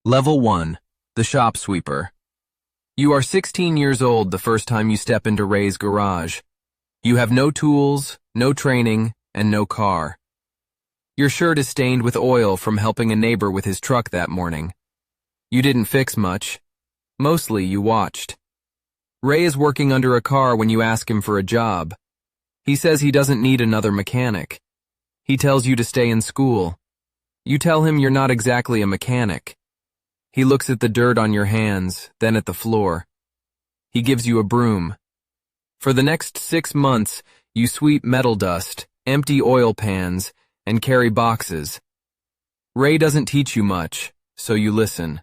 Level 1. The Shop Sweeper. You are 16 years old the first time you step into Ray's garage. You have no tools, no training, and no car. Your shirt is stained with oil from helping a neighbor with his truck that morning. You didn't fix much. Mostly you watched. Ray is working under a car when you ask him for a job. He says he doesn't need another mechanic. He tells you to stay in school. You tell him you're not exactly a mechanic. He looks at the dirt on your hands, then at the floor. He gives you a broom. For the next 6 months, you sweep metal dust, empty oil pans, and carry boxes. Ray doesn't teach you much, so you listen.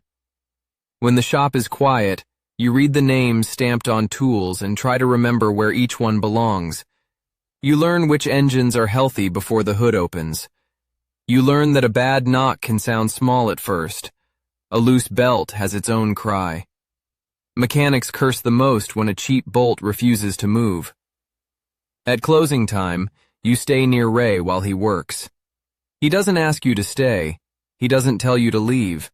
When the shop is quiet, you read the names stamped on tools and try to remember where each one belongs. You learn which engines are healthy before the hood opens. You learn that a bad knock can sound small at first. A loose belt has its own cry. Mechanics curse the most when a cheap bolt refuses to move. At closing time, you stay near Ray while he works. He doesn't ask you to stay. He doesn't tell you to leave.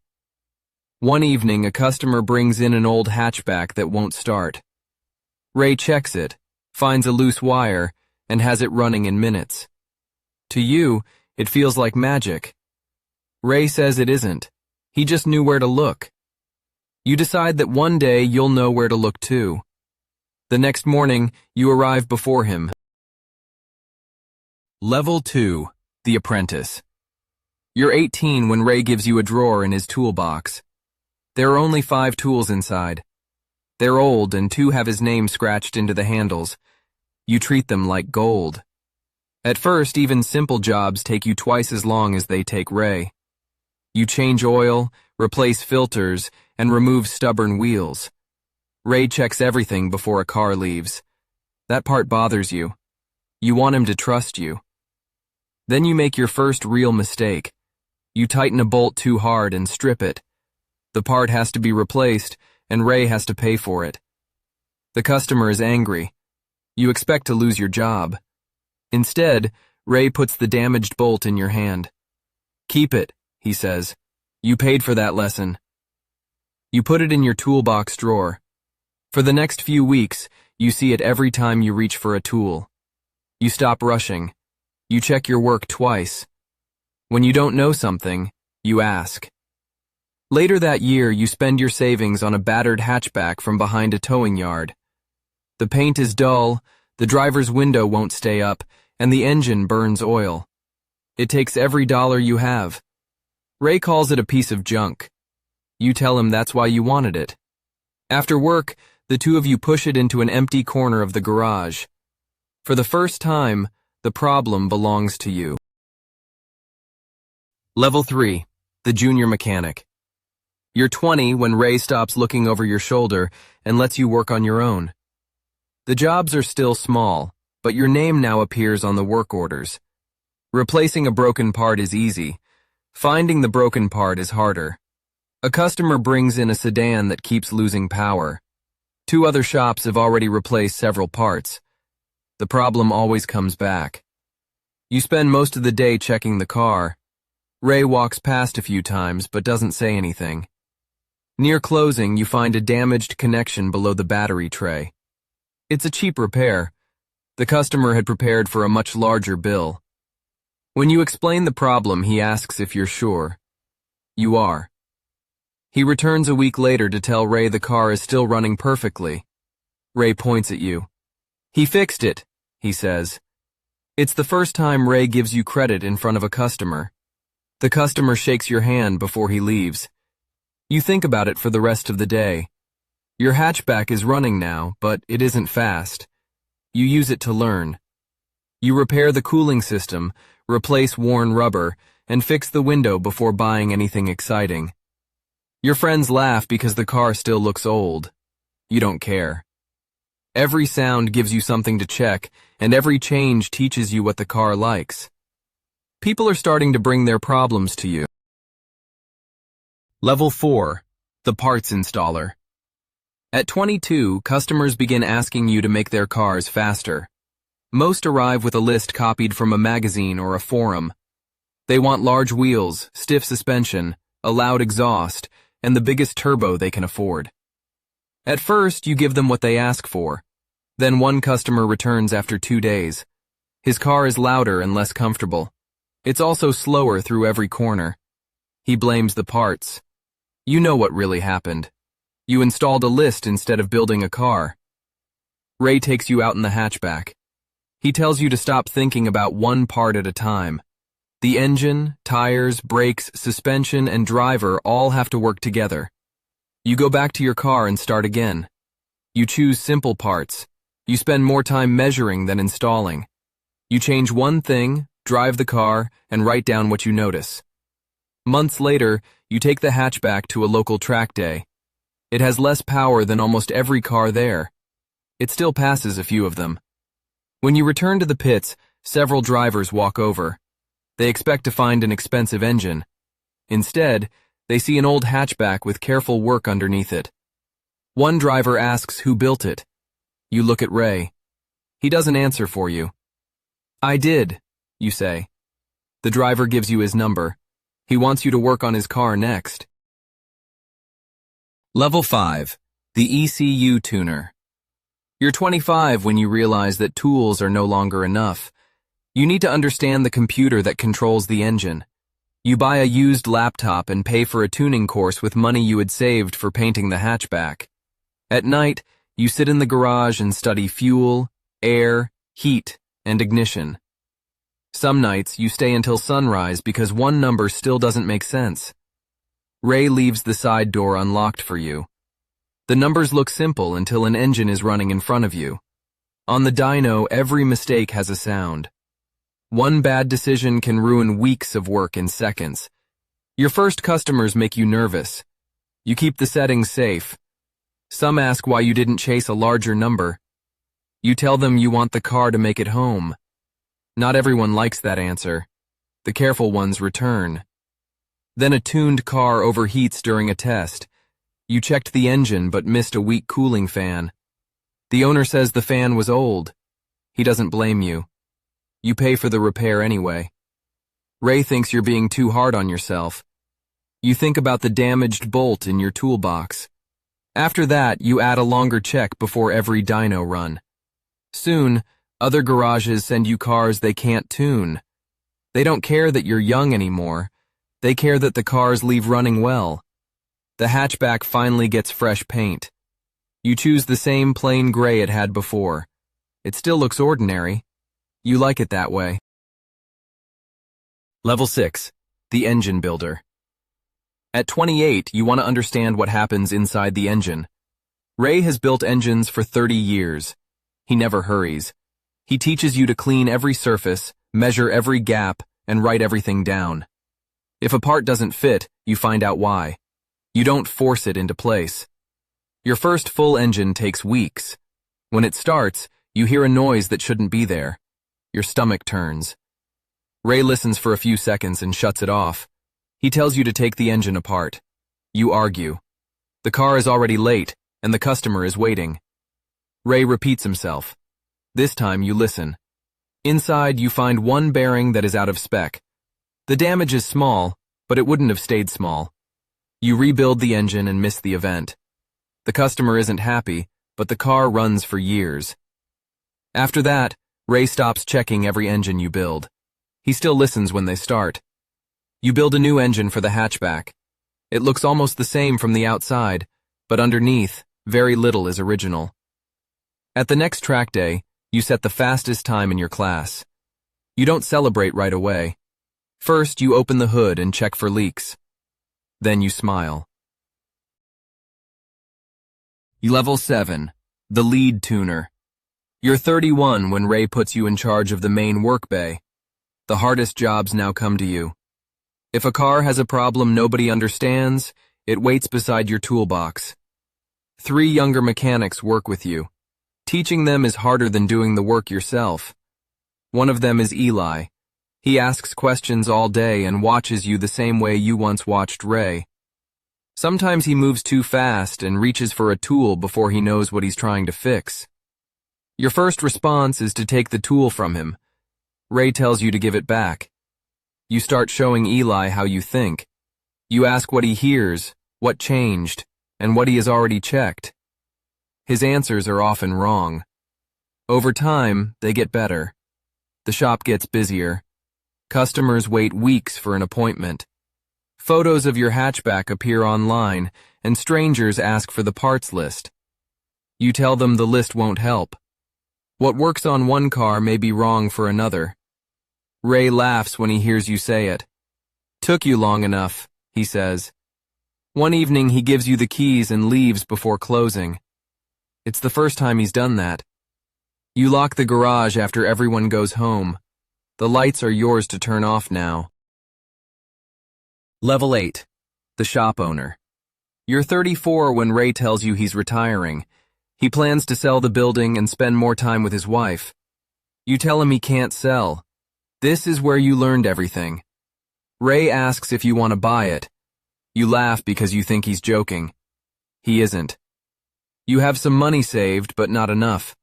One evening, a customer brings in an old hatchback that won't start. Ray checks it, finds a loose wire, and has it running in minutes. To you, it feels like magic. Ray says it isn't. He just knew where to look. You decide that one day you'll know where to look too. The next morning, you arrive before him. Level 2. The Apprentice. You're 18 when Ray gives you a drawer in his toolbox. There are only 5 tools inside. They're old and 2 have his name scratched into the handles. You treat them like gold. At first, even simple jobs take you twice as long as they take Ray. You change oil, replace filters, and remove stubborn wheels. Ray checks everything before a car leaves. That part bothers you. You want him to trust you. Then you make your first real mistake. You tighten a bolt too hard and strip it. The part has to be replaced, and Ray has to pay for it. The customer is angry. You expect to lose your job. Instead, Ray puts the damaged bolt in your hand. "Keep it," he says. "You paid for that lesson." You put it in your toolbox drawer. For the next few weeks, you see it every time you reach for a tool. You stop rushing. You check your work twice. When you don't know something, you ask. Later that year, you spend your savings on a battered hatchback from behind a towing yard. The paint is dull, the driver's window won't stay up, and the engine burns oil. It takes every dollar you have. Ray calls it a piece of junk. You tell him that's why you wanted it. After work, the two of you push it into an empty corner of the garage. For the first time, the problem belongs to you. Level 3. The Junior Mechanic. You're 20 when Ray stops looking over your shoulder and lets you work on your own. The jobs are still small, but your name now appears on the work orders. Replacing a broken part is easy. Finding the broken part is harder. A customer brings in a sedan that keeps losing power. 2 other shops have already replaced several parts. The problem always comes back. You spend most of the day checking the car. Ray walks past a few times but doesn't say anything. Near closing, you find a damaged connection below the battery tray. It's a cheap repair. The customer had prepared for a much larger bill. When you explain the problem, he asks if you're sure. You are. He returns a week later to tell Ray the car is still running perfectly. Ray points at you. "He fixed it," he says. It's the first time Ray gives you credit in front of a customer. The customer shakes your hand before he leaves. You think about it for the rest of the day. Your hatchback is running now, but it isn't fast. You use it to learn. You repair the cooling system, replace worn rubber, and fix the window before buying anything exciting. Your friends laugh because the car still looks old. You don't care. Every sound gives you something to check, and every change teaches you what the car likes. People are starting to bring their problems to you. Level 4. The Parts Installer. At 22, customers begin asking you to make their cars faster. Most arrive with a list copied from a magazine or a forum. They want large wheels, stiff suspension, a loud exhaust, and the biggest turbo they can afford. At first, you give them what they ask for. Then one customer returns after 2 days. His car is louder and less comfortable. It's also slower through every corner. He blames the parts. You know what really happened. You installed a list instead of building a car. Ray takes you out in the hatchback. He tells you to stop thinking about one part at a time. The engine, tires, brakes, suspension, and driver all have to work together. You go back to your car and start again. You choose simple parts. You spend more time measuring than installing. You change one thing, drive the car, and write down what you notice. Months later, you take the hatchback to a local track day. It has less power than almost every car there. It still passes a few of them. When you return to the pits, several drivers walk over. They expect to find an expensive engine. Instead, they see an old hatchback with careful work underneath it. One driver asks who built it. You look at Ray. He doesn't answer for you. "I did," you say. The driver gives you his number. He wants you to work on his car next. Level 5. The ECU Tuner. You're 25 when you realize that tools are no longer enough. You need to understand the computer that controls the engine. You buy a used laptop and pay for a tuning course with money you had saved for painting the hatchback. At night, you sit in the garage and study fuel, air, heat, and ignition. Some nights, you stay until sunrise because one number still doesn't make sense. Ray leaves the side door unlocked for you. The numbers look simple until an engine is running in front of you. On the dyno, every mistake has a sound. One bad decision can ruin weeks of work in seconds. Your first customers make you nervous. You keep the settings safe. Some ask why you didn't chase a larger number. You tell them you want the car to make it home. Not everyone likes that answer. The careful ones return. Then a tuned car overheats during a test. You checked the engine but missed a weak cooling fan. The owner says the fan was old. He doesn't blame you. You pay for the repair anyway. Ray thinks you're being too hard on yourself. You think about the damaged bolt in your toolbox. After that, you add a longer check before every dyno run. Soon, other garages send you cars they can't tune. They don't care that you're young anymore. They care that the cars leave running well. The hatchback finally gets fresh paint. You choose the same plain gray it had before. It still looks ordinary. You like it that way. Level 6. The Engine Builder. At 28, you want to understand what happens inside the engine. Ray has built engines for 30 years. He never hurries. He teaches you to clean every surface, measure every gap, and write everything down. If a part doesn't fit, you find out why. You don't force it into place. Your first full engine takes weeks. When it starts, you hear a noise that shouldn't be there. Your stomach turns. Ray listens for a few seconds and shuts it off. He tells you to take the engine apart. You argue. The car is already late, and the customer is waiting. Ray repeats himself. This time you listen. Inside, you find one bearing that is out of spec. The damage is small, but it wouldn't have stayed small. You rebuild the engine and miss the event. The customer isn't happy, but the car runs for years. After that, Ray stops checking every engine you build. He still listens when they start. You build a new engine for the hatchback. It looks almost the same from the outside, but underneath, very little is original. At the next track day, you set the fastest time in your class. You don't celebrate right away. First, you open the hood and check for leaks. Then you smile. Level 7. The Lead Tuner. You're 31 when Ray puts you in charge of the main work bay. The hardest jobs now come to you. If a car has a problem nobody understands, it waits beside your toolbox. 3 younger mechanics work with you. Teaching them is harder than doing the work yourself. One of them is Eli. He asks questions all day and watches you the same way you once watched Ray. Sometimes he moves too fast and reaches for a tool before he knows what he's trying to fix. Your first response is to take the tool from him. Ray tells you to give it back. You start showing Eli how you think. You ask what he hears, what changed, and what he has already checked. His answers are often wrong. Over time, they get better. The shop gets busier. Customers wait weeks for an appointment. Photos of your hatchback appear online, and strangers ask for the parts list. You tell them the list won't help. What works on one car may be wrong for another. Ray laughs when he hears you say it. "Took you long enough," he says. One evening he gives you the keys and leaves before closing. It's the first time he's done that. You lock the garage after everyone goes home. The lights are yours to turn off now. Level 8. The shop owner. You're 34 when Ray tells you he's retiring. He plans to sell the building and spend more time with his wife. You tell him he can't sell. This is where you learned everything. Ray asks if you want to buy it. You laugh because you think he's joking. He isn't. You have some money saved, but not enough.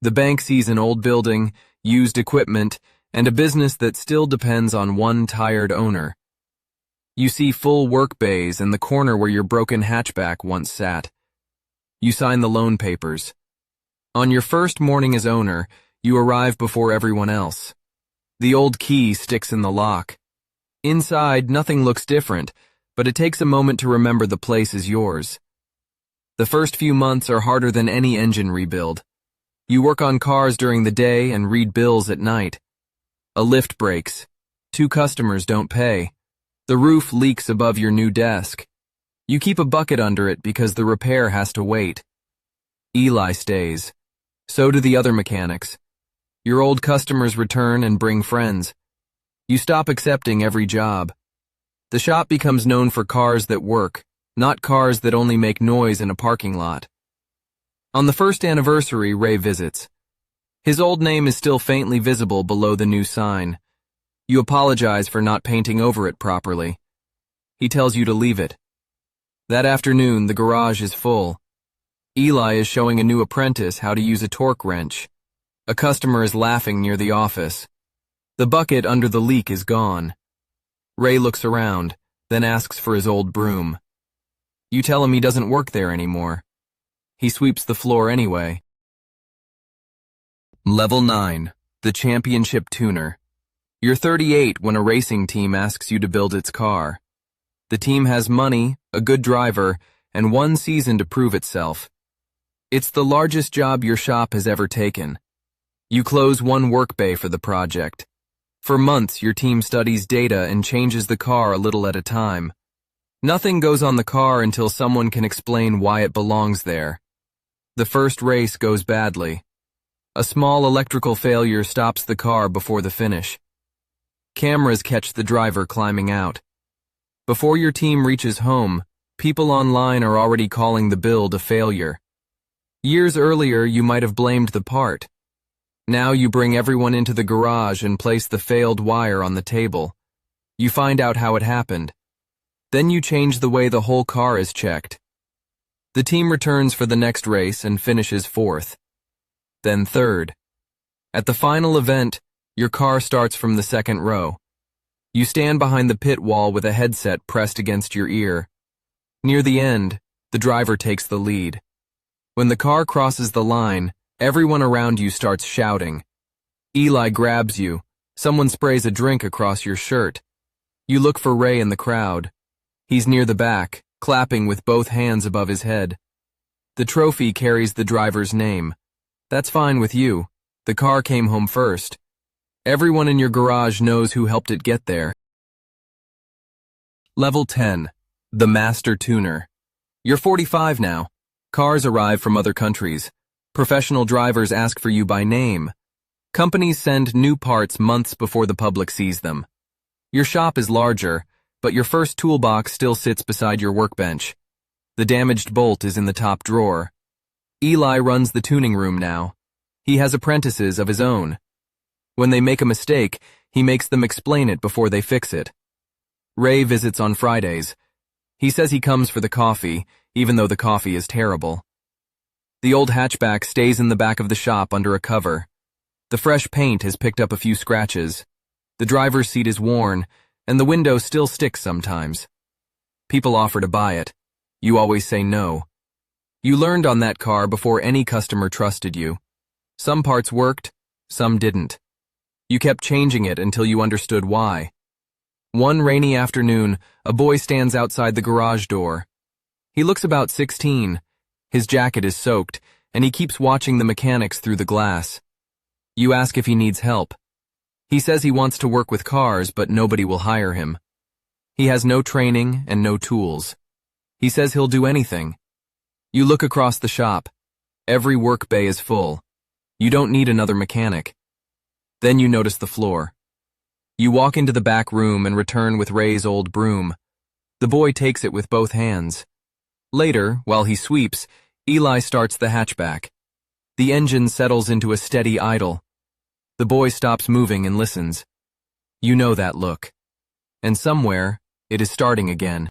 The bank sees an old building, used equipment, and a business that still depends on one tired owner. You see full work bays and the corner where your broken hatchback once sat. You sign the loan papers. On your first morning as owner, you arrive before everyone else. The old key sticks in the lock. Inside, nothing looks different, but it takes a moment to remember the place is yours. The first few months are harder than any engine rebuild. You work on cars during the day and read bills at night. A lift breaks. 2 customers don't pay. The roof leaks above your new desk. You keep a bucket under it because the repair has to wait. Eli stays. So do the other mechanics. Your old customers return and bring friends. You stop accepting every job. The shop becomes known for cars that work, not cars that only make noise in a parking lot. On the first anniversary, Ray visits. His old name is still faintly visible below the new sign. You apologize for not painting over it properly. He tells you to leave it. That afternoon, the garage is full. Eli is showing a new apprentice how to use a torque wrench. A customer is laughing near the office. The bucket under the leak is gone. Ray looks around, then asks for his old broom. You tell him he doesn't work there anymore. He sweeps the floor anyway. Level 9. The Championship Tuner. You're 38 when a racing team asks you to build its car. The team has money, a good driver, and 1 season to prove itself. It's the largest job your shop has ever taken. You close 1 work bay for the project. For months, your team studies data and changes the car a little at a time. Nothing goes on the car until someone can explain why it belongs there. The first race goes badly. A small electrical failure stops the car before the finish. Cameras catch the driver climbing out. Before your team reaches home, people online are already calling the build a failure. Years earlier, you might have blamed the part. Now you bring everyone into the garage and place the failed wire on the table. You find out how it happened. Then you change the way the whole car is checked. The team returns for the next race and finishes 4th. Then 3rd. At the final event, your car starts from the 2nd row. You stand behind the pit wall with a headset pressed against your ear. Near the end, the driver takes the lead. When the car crosses the line, everyone around you starts shouting. Eli grabs you. Someone sprays a drink across your shirt. You look for Ray in the crowd. He's near the back, clapping with both hands above his head. The trophy carries the driver's name. That's fine with you. The car came home first. Everyone in your garage knows who helped it get there. Level 10. The Master Tuner. You're 45 now. Cars arrive from other countries. Professional drivers ask for you by name. Companies send new parts months before the public sees them. Your shop is larger, but your first toolbox still sits beside your workbench. The damaged bolt is in the top drawer. Eli runs the tuning room now. He has apprentices of his own. When they make a mistake, he makes them explain it before they fix it. Ray visits on Fridays. He says he comes for the coffee, even though the coffee is terrible. The old hatchback stays in the back of the shop under a cover. The fresh paint has picked up a few scratches. The driver's seat is worn, and the window still sticks sometimes. People offer to buy it. You always say no. You learned on that car before any customer trusted you. Some parts worked, some didn't. You kept changing it until you understood why. One rainy afternoon, a boy stands outside the garage door. He looks about 16. His jacket is soaked, and he keeps watching the mechanics through the glass. You ask if he needs help. He says he wants to work with cars, but nobody will hire him. He has no training and no tools. He says he'll do anything. You look across the shop. Every work bay is full. You don't need another mechanic. Then you notice the floor. You walk into the back room and return with Ray's old broom. The boy takes it with both hands. Later, while he sweeps, Eli starts the hatchback. The engine settles into a steady idle. The boy stops moving and listens. You know that look. And somewhere, it is starting again.